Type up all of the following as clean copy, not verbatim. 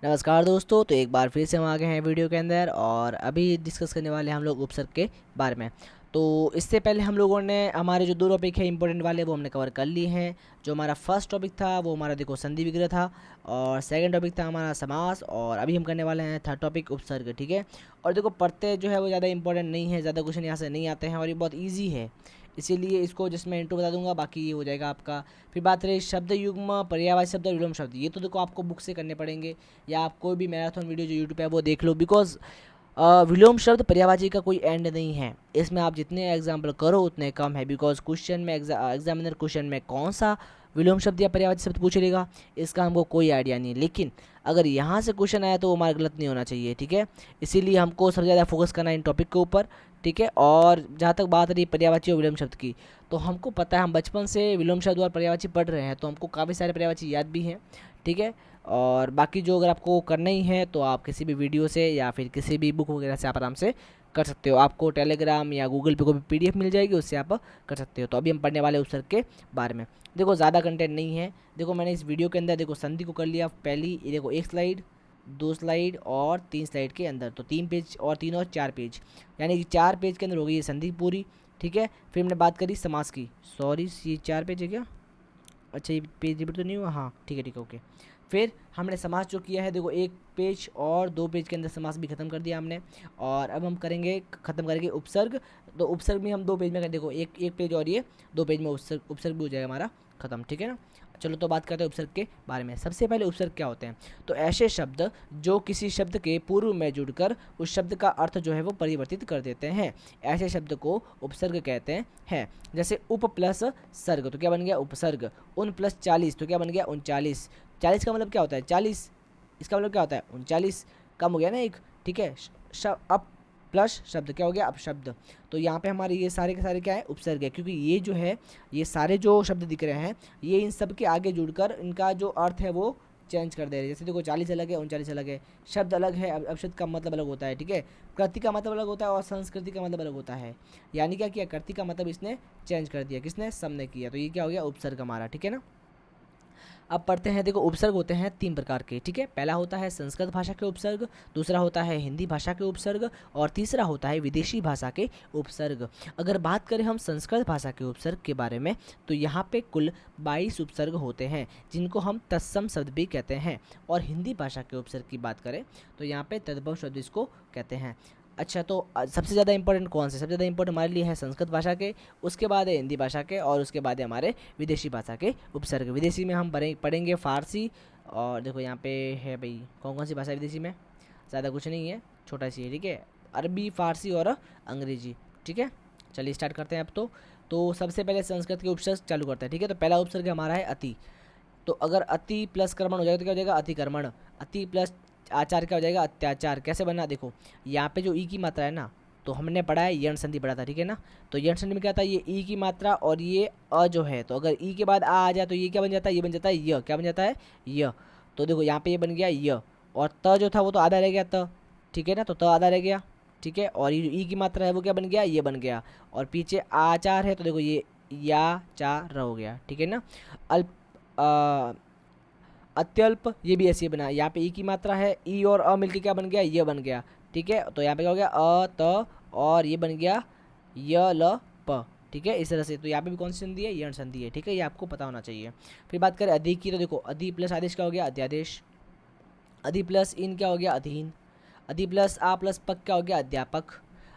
नमस्कार दोस्तों, तो एक बार फिर से हम आ गए हैं वीडियो के अंदर और अभी डिस्कस करने वाले हैं हम लोग उपसर्ग के बारे में। तो इससे पहले हम लोगों ने हमारे जो दो टॉपिक है इंपॉर्टेंट वाले वो हमने कवर कर लिए हैं। जो हमारा फर्स्ट टॉपिक था वो हमारा देखो संधि विग्रह था, और सेकंड टॉपिक था हमारा समास, और अभी हम करने वाले हैं थर्ड टॉपिक उपसर्ग। ठीक है। और देखो प्रत्यय जो है वो ज़्यादा इंपॉर्टेंट नहीं है, ज़्यादा क्वेश्चन यहाँ से नहीं आते हैं और ये बहुत ईजी है, इसीलिए इसको जस्ट मैं इंट्रो बता दूंगा, बाकी ये हो जाएगा आपका। फिर बात रही शब्द युग्म, पर्यायवाची शब्द और विलोम शब्द, ये तो देखो आपको बुक से करने पड़ेंगे या आप कोई भी मैराथन वीडियो जो यूट्यूब पे है वो देख लो, बिकॉज विलोम शब्द पर्यायवाची का कोई एंड नहीं है। इसमें आप जितने एग्जाम्पल करो उतने कम है, बिकॉज क्वेश्चन में एग्जामिनर क्वेश्चन में कौन सा विलोम शब्द या पर्यायवाची शब्द पूछ लेगा इसका हमको कोई आइडिया नहीं है। लेकिन अगर यहाँ से क्वेश्चन आया तो वो हमारा गलत नहीं होना चाहिए। ठीक है। इसीलिए हमको सबसे ज़्यादा फोकस करना है इन टॉपिक के ऊपर। ठीक है। और जहाँ तक बात रही पर्यायवाची और विलोम शब्द की, तो हमको पता है, हम बचपन से विलोम शब्द और पर्यायवाची पढ़ रहे हैं, तो हमको काफ़ी सारे पर्यायवाची याद भी हैं। ठीक है। और बाकी जो अगर आपको करना ही है तो आप किसी भी वीडियो से या फिर किसी भी बुक वगैरह से आप आराम से कर सकते हो। आपको टेलीग्राम या गूगल पे कोई भी पीडीएफ मिल जाएगी, उससे आप कर सकते हो। तो अभी हम पढ़ने वाले उपसर्ग के बारे में। देखो ज़्यादा कंटेंट नहीं है। देखो मैंने इस वीडियो के अंदर देखो संधि को कर लिया पहली, ये देखो एक स्लाइड, दो स्लाइड और तीन स्लाइड के अंदर, तो तीन पेज और तीन और चार पेज, यानी कि चार पेज के अंदर हो गई ये संधि पूरी। ठीक है। फिर हमने बात करी समास की, सॉरी ये चार पेज है क्या, अच्छा ये पेज रिपीट तो नहीं हुआ, हाँ ठीक है ठीक है ओके। फिर हमने समास जो किया है देखो एक पेज और दो पेज के अंदर समास भी खत्म कर दिया हमने। और अब हम करेंगे, खत्म करेंगे उपसर्ग। तो उपसर्ग भी हम दो पेज में करें, देखो एक एक पेज और ये दो पेज में उपसर्ग उपसर्ग भी हो जाएगा हमारा खत्म। ठीक है ना। चलो तो बात करते हैं उपसर्ग के बारे में। सबसे पहले उपसर्ग क्या होते हैं, तो ऐसे शब्द जो किसी शब्द के पूर्व में जुड़कर उस शब्द का अर्थ जो है वो परिवर्तित कर देते हैं, ऐसे शब्द को उपसर्ग कहते हैं। जैसे उप प्लस सर्ग तो क्या बन गया उपसर्ग, उन प्लस 40 तो क्या बन गया 39, 40 का मतलब क्या होता है 40, इसका मतलब क्या होता है 39, कम हो गया ना एक। ठीक है। अप प्लस शब्द क्या हो गया अपशब्द। तो यहाँ पे हमारे ये सारे के सारे क्या है उपसर्ग है, क्योंकि ये जो है ये सारे जो शब्द दिख रहे हैं ये इन सब के आगे जुड़कर इनका जो अर्थ है वो चेंज कर दे रहे हैं। जैसे देखो 40 अलग है 39 अलग है, शब्द अलग है, अपशब्द का मतलब अलग होता है। ठीक है। कृति का मतलब अलग होता है और संस्कृति का मतलब अलग होता है। यानी क्या किया, कृति का मतलब इसने चेंज कर दिया, किसने, सम ने किया। तो ये क्या हो गया उपसर्ग हमारा। ठीक है ना। अब पढ़ते हैं, देखो उपसर्ग होते हैं तीन प्रकार के। ठीक है। पहला होता है संस्कृत भाषा के उपसर्ग, दूसरा होता है हिंदी भाषा के उपसर्ग, और तीसरा होता है विदेशी भाषा के उपसर्ग। अगर बात करें हम संस्कृत भाषा के उपसर्ग के बारे में, तो यहाँ पे कुल 22 उपसर्ग होते हैं जिनको हम तत्सम शब्द भी कहते हैं। और हिंदी भाषा के उपसर्ग की बात करें तो यहाँ पे तद्भव शब्द इसको कहते हैं। अच्छा, तो सबसे ज़्यादा इंपॉर्टेंट कौन से, सबसे ज़्यादा इंपॉर्टेंट हमारे लिए है संस्कृत भाषा के, उसके बाद है हिंदी भाषा के, और उसके बाद है हमारे विदेशी भाषा के उपसर्ग। विदेशी में हम पढ़ेंगे फारसी, और देखो यहाँ पे है भाई कौन कौन सी भाषा है विदेशी में, ज़्यादा कुछ नहीं है, छोटा सी है। ठीक है। अरबी, फारसी और अंग्रेजी। ठीक है। चलिए स्टार्ट करते हैं अब। तो सबसे पहले संस्कृत के उपसर्ग चालू करते हैं। ठीक है। तो पहला उपसर्ग हमारा है अति। तो अगर अति प्लस कर्मण हो जाएगा तो क्या हो जाएगा अतिकर्मण। अति प्लस आचार क्या हो जाएगा अत्याचार। कैसे बनना, देखो यहाँ पे जो ई की मात्रा है ना, तो हमने पढ़ा है यण संधि पढ़ा था। ठीक है ना। तो यण संधि में क्या था, ये ई की मात्रा और ये अ जो है, तो अगर ई के बाद आ जाए तो ये क्या बन जाता है, ये बन जाता है य। क्या बन जाता है य। तो देखो यहाँ पे ये बन गया य, और त जो था वो तो आधा रह गया त। ठीक है ना। तो त आधा रह गया। ठीक है। और ये जो ई की मात्रा है वो क्या बन गया, ये बन गया। और पीछे आचार है तो देखो ये या चा र हो गया। ठीक है ना। अल्प अत्यल्प ये भी ऐसे ही बना, यहाँ पे ई की मात्रा है, ई और अ मिलके क्या बन गया, ये बन गया। ठीक है। तो यहाँ पे क्या हो गया अ त, और ये बन गया य ल प। ठीक है। इस तरह से तो यहाँ पे भी कौन सी संधि है, यण संधि है। ठीक है। ये आपको पता होना चाहिए। फिर बात करें अधिक की, तो देखो अधि प्लस आदेश क्या हो गया अध्यादेश, अधि प्लस इन क्या हो गया अधीन, अधि प्लस आ प्लस पक क्या हो गया अध्यापक,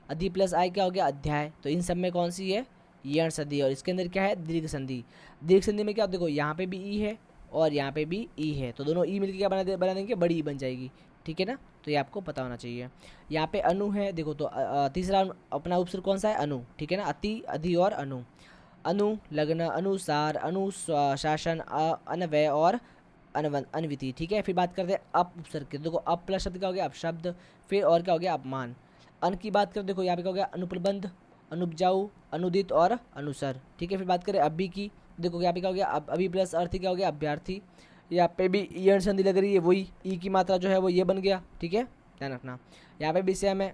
अधि प्लस आई क्या हो गया अध्याय। तो इन सब में कौन सी है, यण संधि, और इसके अंदर क्या है दीर्घ संधि। दीर्घ संधि में क्या, देखो यहाँ पे भी ई है और यहाँ पे भी ई है, तो दोनों ई मिलकर क्या बना देंगे, बड़ी ई बन जाएगी। ठीक है ना। तो ये आपको पता होना चाहिए। यहाँ पे अनु है, देखो तो तीसरा अपना उपसर्ग कौन सा है, अनु। ठीक है ना। अति, अधि और अनु। अनु लग्न, अनुसार, अनुशासन, अनवय और अनविति। ठीक है। फिर बात करते हैं अप उपसर्ग की, देखो अप प्लस शब्द क्या हो गया अपशब्द, फिर और क्या हो गया अपमान। अन की बात करें, देखो यहाँ पे क्या हो गया अनुप्रबंध, अनुपजाऊ, अनुदित और अनुसर। ठीक है। फिर बात करें अभी की, देखो यहाँ पे क्या हो गया अभी प्लस अर्थ क्या हो गया अभ्यर्थी। यहाँ पे भी यण संधि लग रही है, वही ई की मात्रा जो है वो ये बन गया। ठीक है। ध्यान रखना। यहाँ पे भी सेम है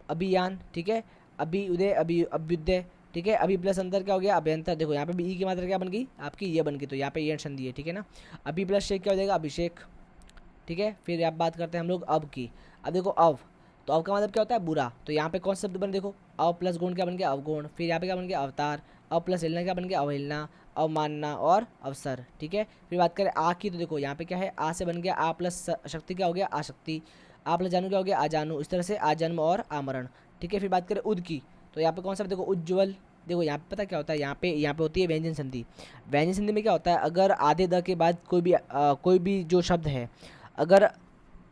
अभियान। ठीक है। अभी उदय, अभी अभ्युदय। ठीक है। अभी प्लस अंतर क्या हो गया अभ्यंतर, देखो यहाँ पे भी ई की मात्रा क्या बन गई आपकी ये बन गई, तो यहाँ पे यण संधि है। ठीक है ना। अभी प्लस शेख क्या हो जाएगा अभिषेक। ठीक है। फिर आप बात करते हैं हम लोग अब की। अब देखो अव, तो अव का मतलब क्या होता है बुरा। तो यहाँ पे कौन सा शब्द बन, देखो अव प्लस गुण क्या बन गया अवगुण। फिर यहाँ पे क्या बन गया अवतार। अव प्लस हिलना क्या बन गया अवहेलना, अवमानना और अवसर, ठीक है। फिर बात करें आ की, तो देखो यहाँ पे क्या है, आ से बन गया आ प्लस शक्ति क्या हो गया आशक्ति, आ प्लस जानू क्या हो गया आजानू, इस तरह से आजन्म और आमरण, ठीक है। फिर बात करें उद की, तो यहाँ पे कौन सा देखो उज्ज्वल। देखो यहाँ पे पता क्या होता है, यहाँ पे होती है व्यंजन संधि। व्यंजन संधि में क्या होता है, अगर आधे द के बाद कोई भी जो शब्द है, अगर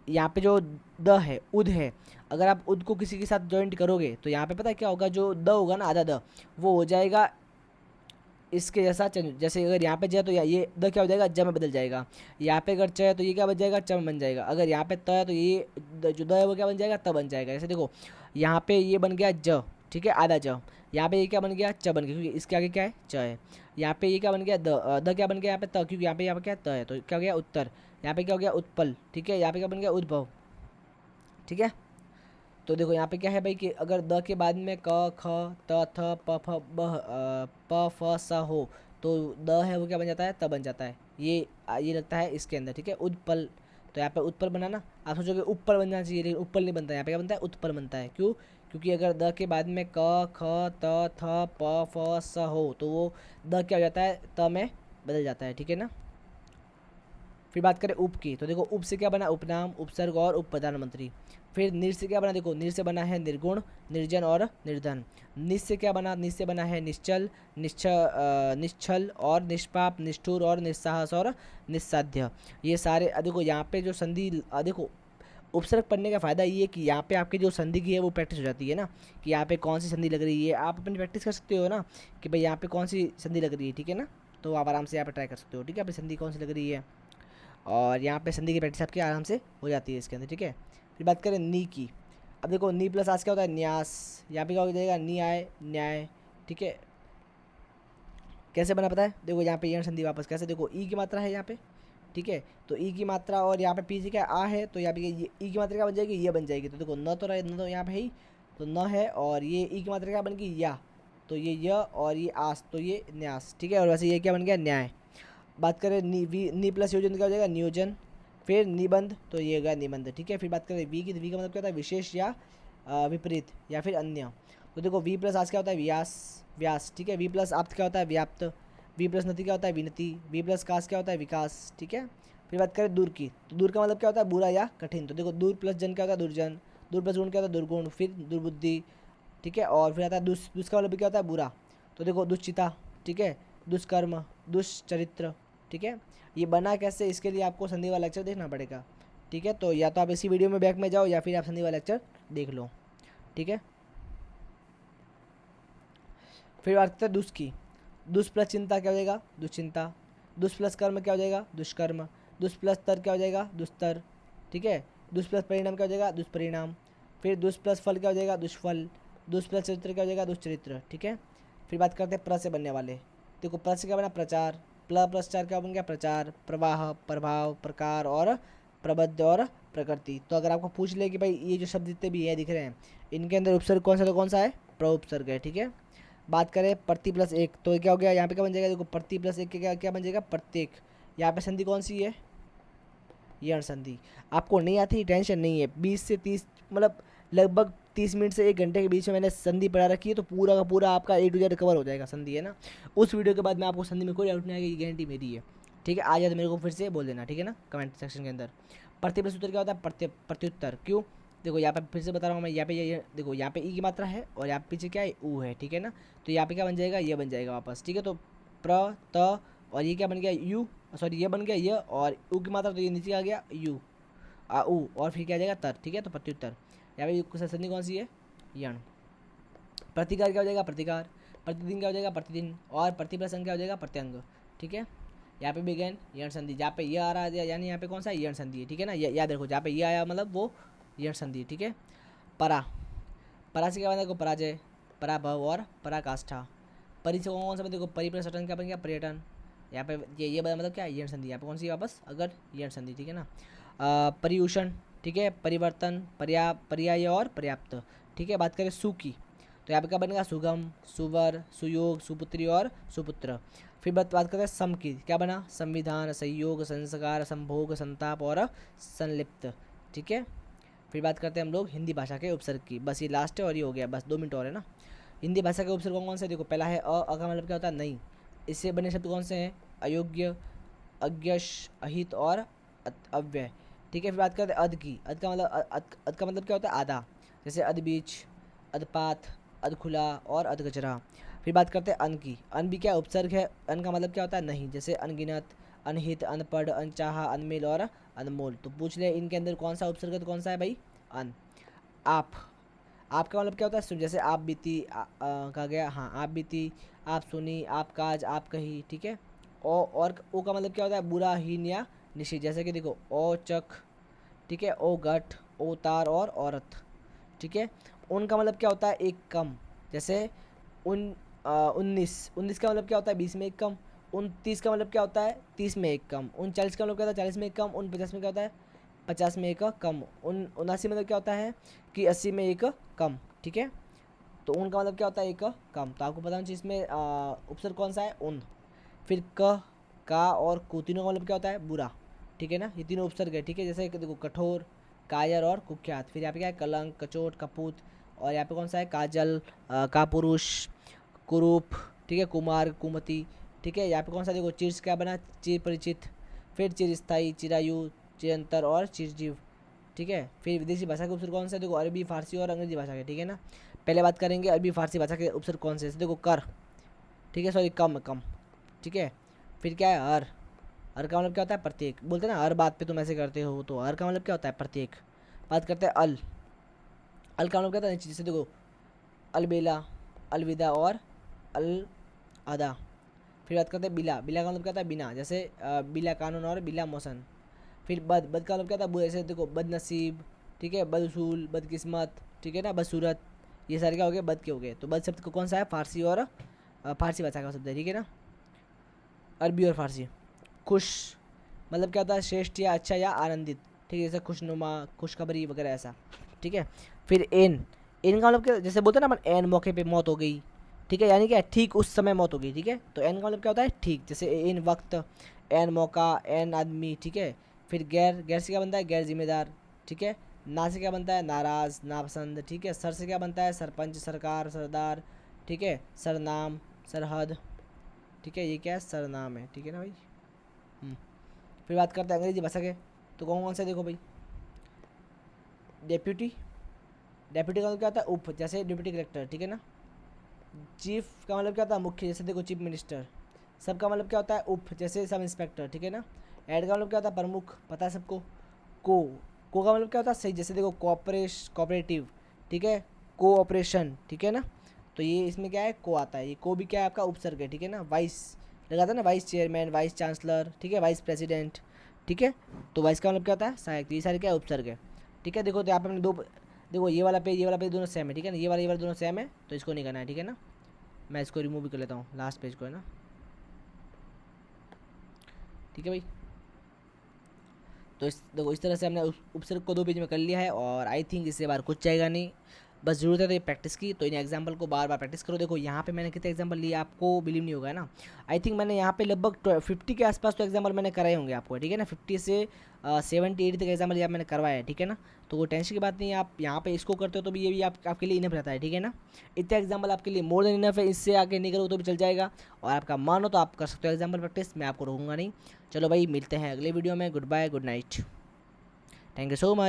यहाँ पे जो द है उद है, अगर आप उद को किसी के साथ जॉइंट करोगे तो यहाँ पे पता है क्या होगा, जो द होगा ना आधा द, वो हो जाएगा इसके जैसा जैसे अगर यहाँ पे ज है तो ये द क्या हो जाएगा ज में बदल जाएगा। यहाँ पे अगर च है तो ये क्या बन जाएगा च में बन जाएगा। अगर यहाँ पे त है तो ये जो द है वो क्या बन जाएगा त बन जाएगा। जैसे देखो यहाँ पे ये बन गया ज, ठीक है आधा ज। यहाँ पे ये क्या बन गया च बन गया, क्योंकि इसके आगे क्या है च है। यहाँ पे ये क्या बन गया द क्या बन गया यहाँ पे त, क्योंकि यहाँ पे क्या त है, तो क्या हो गया उत्तर। यहाँ पे क्या हो गया उत्पल, ठीक है। यहाँ पे क्या बन गया उद्भव, ठीक है। तो देखो यहाँ पे क्या है भाई कि अगर द के बाद में क ख त थ प फ ब प फ स हो, तो द है वो क्या बन जाता है त बन जाता है। ये लगता है इसके अंदर, ठीक है उत्पल। तो यहाँ पे उत्पल बना ना, आप सोचोगे ऊपर बन जाना चाहिए, लेकिन ऊपर नहीं बनता है, यहाँ पे क्या बनता है उत्पल बनता है। क्यों, क्योंकि अगर द के बाद में क ख त थ प फ स हो तो वो द क्या हो जाता है त में बदल जाता है, ठीक है ना। फिर बात करें उप की, तो देखो उप से क्या बना उपनाम, उपसर्ग और उप प्रधानमंत्री। फिर निर से क्या बना, देखो निर से बना है निर्गुण, निर्जन और निर्धन। निस से क्या बना, निस से बना है निश्चल, निश्चल और निष्पाप, निष्ठुर और निस्साहस और निस्साध्य। ये सारे देखो यहाँ पे जो संधि देखो उपसर्ग पढ़ने का फ़ायदा ये है कि यहाँ पे आपकी जो संधि की है वो प्रैक्टिस हो जाती है ना, कि यहाँ पे कौन सी संधि लग रही है, आप अपनी प्रैक्टिस कर सकते हो ना कि भाई यहाँ पे कौन सी संधि लग रही है, ठीक है ना। तो आप आराम से यहाँ पे ट्राई कर सकते हो, ठीक है, अपनी संधि कौन सी लग रही है, और यहाँ पे संधि की प्रैक्टिस आपकी आराम से हो जाती है इसके अंदर, ठीक है। फिर बात करें नी की। अब देखो नी प्लस आज क्या होता है न्यास, यहाँ पे क्या हो जाएगा न्याय न्याय, ठीक है। कैसे बना पता है, देखो यहाँ पे यण संधि वापस कैसे, देखो ई की मात्रा है यहाँ पे, ठीक है। तो ई की मात्रा और यहाँ पे पीछे क्या आ है, तो यहाँ पे ई की मात्रा क्या बन जाएगी ये बन जाएगी। तो देखो न तो रहे, न तो यहाँ पे है ही, तो न है, और ये ई की मात्रा क्या बन गई या, तो ये य और ये आस, तो ये न्यास, ठीक है। और वैसे ये क्या बन गया न्याय। बात करें नी प्लस योजन क्या हो जाएगा नियोजन। फिर निबंध, तो ये होगा निबंध, ठीक है। फिर बात करें वी की, तो वी का मतलब क्या होता है विशेष या विपरीत या फिर अन्य। तो देखो वी प्लस आज क्या होता है व्यास, व्यास, ठीक है। वी प्लस आप क्या होता है व्याप्त। वी प्लस नति क्या होता है विनति। वी प्लस कास क्या होता है विकास, ठीक है। फिर बात करें दूर की, तो दूर का मतलब क्या होता है बुरा या कठिन। तो देखो दूर प्लस जन क्या होता है दुर्जन, दूर प्लस गुण क्या होता है दुर्गुण, फिर दुर्बुद्धि, ठीक है। और फिर आता है दुष् का मतलब क्या होता है बुरा, तो देखो दुश्चिता, ठीक है, दुष्कर्म, दुष्चरित्र, ठीक है। ये बना कैसे, इसके लिए आपको संधि वाला लेक्चर देखना पड़ेगा, ठीक है। तो या तो आप इसी वीडियो में बैक में जाओ या फिर आप संधि वाला लेक्चर देख लो, ठीक है। फिर बात करते हैं दुष् की। दुष् प्लस चिंता क्या हो जाएगा दुश्चिंता। दुष् प्लस कर्म क्या हो जाएगा दुष्कर्म। दुष् प्लस तर क्या हो जाएगा दुस्तर, ठीक है। दुष् प्लस परिणाम क्या हो जाएगा दुष्परिणाम। फिर दुष् प्लस फल क्या हो जाएगा दुष्फल। दुष् प्लस चरित्र क्या हो जाएगा दुष्चरित्र, ठीक है। फिर बात करते हैं प्र से बनने वाले। देखो प्र से क्या बना प्रचार, प्ल प्लस चार क्या बन गया प्रचार, प्रवाह, प्रभाव, प्रकार और प्रबद्ध और प्रकृति। तो अगर आपको पूछ ले कि भाई ये जो शब्द जितने भी है दिख रहे हैं इनके अंदर उपसर्ग कौन सा, तो कौन सा है प्र उपसर्ग है, ठीक है। बात करें प्रति प्लस एक, तो क्या हो गया यहाँ पे क्या बन जाएगा, देखो प्रति प्लस एक क्या क्या बन जाएगा प्रत्येक। यहाँ पे संधि कौन सी है यण संधि। आपको नहीं आती टेंशन नहीं है, 20 से 30 मतलब लगभग 30 मिनट से 1 घंटे के बीच में मैंने संधि पढ़ा रखी है, तो पूरा का पूरा आपका A to Z कवर हो जाएगा संधि, है ना। उस वीडियो के बाद में आपको संधि में कोई डाउट नहीं आएगा, ये गारंटी मेरी है, ठीक है। आ जाए तो मेरे को फिर से बोल देना, ठीक है ना, कमेंट सेक्शन के अंदर। प्रति प्लस उत्तर क्या होता है प्रत्युत्तर। क्यों, देखो यहाँ पे फिर से बता रहा हूँ मैं, यहाँ पे ये देखो यहाँ पे ई की मात्रा है और यहाँ पे पीछे क्या है ऊ है, ठीक है ना। तो यहाँ पे क्या बन जाएगा ये बन जाएगा वापस, ठीक है। तो प्र त और ये क्या बन गया यू, सॉरी ये बन गया ये, और ऊ की मात्रा तो ये नीचे आ गया यू ऊ, और फिर क्या आ जाएगा तर, ठीक है। तो प्रत्युत्तर यहाँ पे संधि कौन सी है यण। प्रतिकार क्या हो जाएगा प्रतिकार। प्रतिदिन क्या हो जाएगा प्रतिदिन, और प्रतिप्रसंग क्या हो जाएगा प्रत्यंग, ठीक है। यहाँ पे भी अगेन यण संधि, जहाँ पे ये आ रहा है यानी यहाँ पे कौन सा यण संधि है, ठीक है ना। याद रखो जहाँ पे ये आया मतलब वो यण संधि, ठीक है। परा, परा से क्या बना देखो पराजय, पराभव और पराकाष्ठा। परि से कौन सा देखो परिप्रसटन क्या बन गया पर्यटन। यहाँ पे ये बता मतलब क्या यण संधि, यहाँ पे कौन सी वापस अगर यण संधि, ठीक है ना। पर्यूषण, ठीक है, परिवर्तन, पर्याय और पर्याप्त, ठीक है। बात करें सु की, तो यहाँ पे क्या बनेगा सुगम, सुवर, सुयोग, सुपुत्री और सुपुत्र। फिर बात करते हैं सम की, क्या बना संविधान, संयोग, संस्कार, संभोग, संताप और संलिप्त। ठीक है, फिर बात करते हैं हम लोग हिंदी भाषा के उपसर्ग की। बस ये लास्ट है और ये हो गया, बस 2 मिनट और है ना। हिंदी भाषा के उपसर्ग कौन कौन से, देखो पहला है अ का मतलब क्या होता है नहीं। इससे बने शब्द कौन से हैं, अयोग्य, अज्ञश, अहित और अव्यय। ठीक है, फिर बात करते हैं अध की। अध का मतलब क्या होता है आधा, जैसे अधबीज, अधपात, अधखुला और अधकचरा। फिर बात करते हैं अन की। अन भी क्या उपसर्ग है, अन का मतलब क्या होता है नहीं, जैसे अनगिनत, अनहित, अनपढ़, अनचाहा, अनमिल और अनमोल। तो पूछ ले इनके अंदर कौन सा उपसर्ग है, तो कौन सा है भाई अन। आप, आपका मतलब क्या होता है जैसे आप बीती, कहा गया हाँ आप बीती, आप सुनी, आप काज, आप कही। ठीक है, और ओ का मतलब क्या होता है बुरा, हीन या निशी, जैसे कि देखो ओ चक, ठीक है, ओ गठ, ओ तार और औरत। ठीक है, उनका मतलब क्या होता है एक कम, जैसे 19 का मतलब क्या होता है 20 में एक कम। 29 का मतलब क्या होता है 30 में एक कम। 39 का मतलब क्या होता है 40 में एक कम। 49 में क्या होता है 50 में एक कम। 79 मतलब क्या होता है कि 80 में एक कम। ठीक है, तो उनका मतलब क्या होता है एक कम। तो आपको पता होना चाहिए इसमें उपसर्ग कौन सा है उन। फिर क, का और कु तीनों का मतलब क्या होता है बुरा। ठीक है ना, ये तीनों उपसर्ग है। ठीक है, जैसे देखो कठोर, कायर और कुख्यात। फिर यहाँ पे क्या है कलंक, कचोट, कपूत। और यहाँ पे कौन सा है काजल, कापुरुष, कुरूप। ठीक है, कुमार, कुमति। ठीक है, यहाँ पे कौन सा देखो चिर क्या बना चिर परिचित। फिर चिरस्थायी, चिरायु, चिरंतर और चिरजीव। ठीक है, फिर विदेशी भाषा के उपसर्ग कौन से देखो अरबी, फारसी और अंग्रेजी भाषा के। ठीक है ना, पहले बात करेंगे अरबी फारसी भाषा के उपसर्ग कौन से, देखो कर, ठीक है सॉरी कम कम। ठीक है, फिर क्या है हर। हर का मतलब क्या होता है प्रत्येक, बोलते हैं ना हर बात पे तुम ऐसे करते हो, तो हर का मतलब क्या होता है प्रत्येक। बात करते हैं अल। अल का मतलब क्या होता है जैसे देखो अलबेला, अलविदा और अल अदा। फिर बात करते हैं बिला। बिला का मतलब क्या होता है बिना, जैसे बिला कानून और बिला मौसन। फिर बद, बद का मतलब क्या होता है बुरे, जैसे देखो बदनसीब, ठीक है, बदसूल, बदकिस्मत। ठीक है ना, बदसूरत। ये सारे क्या हो गए बद के हो गए। तो बद शब्द को कौन सा है फारसी और फारसी भाषा का शब्द है। ठीक है ना, अरबी और फारसी। खुश मतलब क्या होता है श्रेष्ठ या अच्छा या आनंदित। ठीक है, जैसे खुशनुमा, खुशखबरी वगैरह ऐसा। ठीक है, फिर एन। एन का मतलब क्या, जैसे बोलते हैं ना अपन एन मौके पे मौत हो गई। ठीक है, यानी क्या ठीक उस समय मौत हो गई। ठीक है, तो एन का मतलब क्या होता है ठीक, जैसे एन वक्त, एन मौका, एन आदमी। ठीक है, फिर गैर, गैर से क्या बनता है गैर जिम्मेदार। ठीक है, ना से क्या बनता है नाराज़, नापसंद। ठीक है, सर से क्या बनता है सरपंच, सरकार, सरदार। ठीक है, सरनाम, सरहद। ठीक है, ये क्या है सरनाम है। ठीक है ना भाई। फिर बात करते हैं अंग्रेजी भाषा के, तो कौन कौन से देखो भाई डेप्यूटी। डेप्यूटी का मतलब क्या होता है उप, जैसे डिप्टी कलेक्टर। ठीक है ना, चीफ का मतलब क्या होता है मुख्य, जैसे देखो चीफ मिनिस्टर। सब का मतलब क्या होता है उप, जैसे सब इंस्पेक्टर। ठीक है ना, एड का मतलब क्या होता है प्रमुख, पता है सबको। को का मतलब क्या होता है सही, जैसे देखो कोऑपरेटिव। ठीक है, कोऑपरेशन। ठीक है ना, तो ये इसमें क्या है को आता है। ये को भी क्या है आपका उपसर्ग है। ठीक है ना, वाइस लगाता है ना वाइस चेयरमैन, वाइस चांसलर। ठीक है, वाइस प्रेसिडेंट। ठीक है, तो वाइस का मतलब क्या होता है सहायक। तो ये सारे क्या है उपसर्ग है। ठीक है, देखो तो यहाँ पे हमने दो, देखो ये वाला पेज ये वाला पेज दोनों सेम है। ठीक है ना, ये वाला दोनों सेम है, तो इसको नहीं करना है। ठीक है ना, मैं इसको रिमूव भी कर लेता हूँ लास्ट पेज को, है ना। ठीक है भाई, तो इस देखो इस तरह से हमने उपसर्ग को 2 पेज में कर लिया है, और आई थिंक इससे बार कुछ जाएगा नहीं। बस ज़रूरत है तो ये प्रैक्टिस की, तो इन एग्जाम्पल को बार बार प्रैक्टिस करो। देखो यहाँ पे मैंने कितने एग्जाम्पल लिए आपको बिलीव नहीं होगा ना। आई थिंक मैंने यहाँ पे लगभग 50 के आसपास तो एग्जाम्पल मैंने कराए होंगे आपको। ठीक है ना, 50 से 70-80 तक एग्जाम्पल यहाँ मैंने करवाया है। ठीक है ना, तो वो टेंशन की बात नहीं है, आप यहाँ पे इसको करते हो तो भी ये भी आपके लिए इनफ रहता है। ठीक है ना, इतना एग्जाम्पल आपके लिए मोर देन इनफ है। इससे आगे नहीं करो तो भी चल जाएगा, और आपका मन हो तो आप कर सकते हो एग्जाम्पल प्रैक्टिस, मैं आपको रोकूंगा नहीं। चलो भाई मिलते हैं अगले वीडियो में। Goodbye, good night, thank you so much.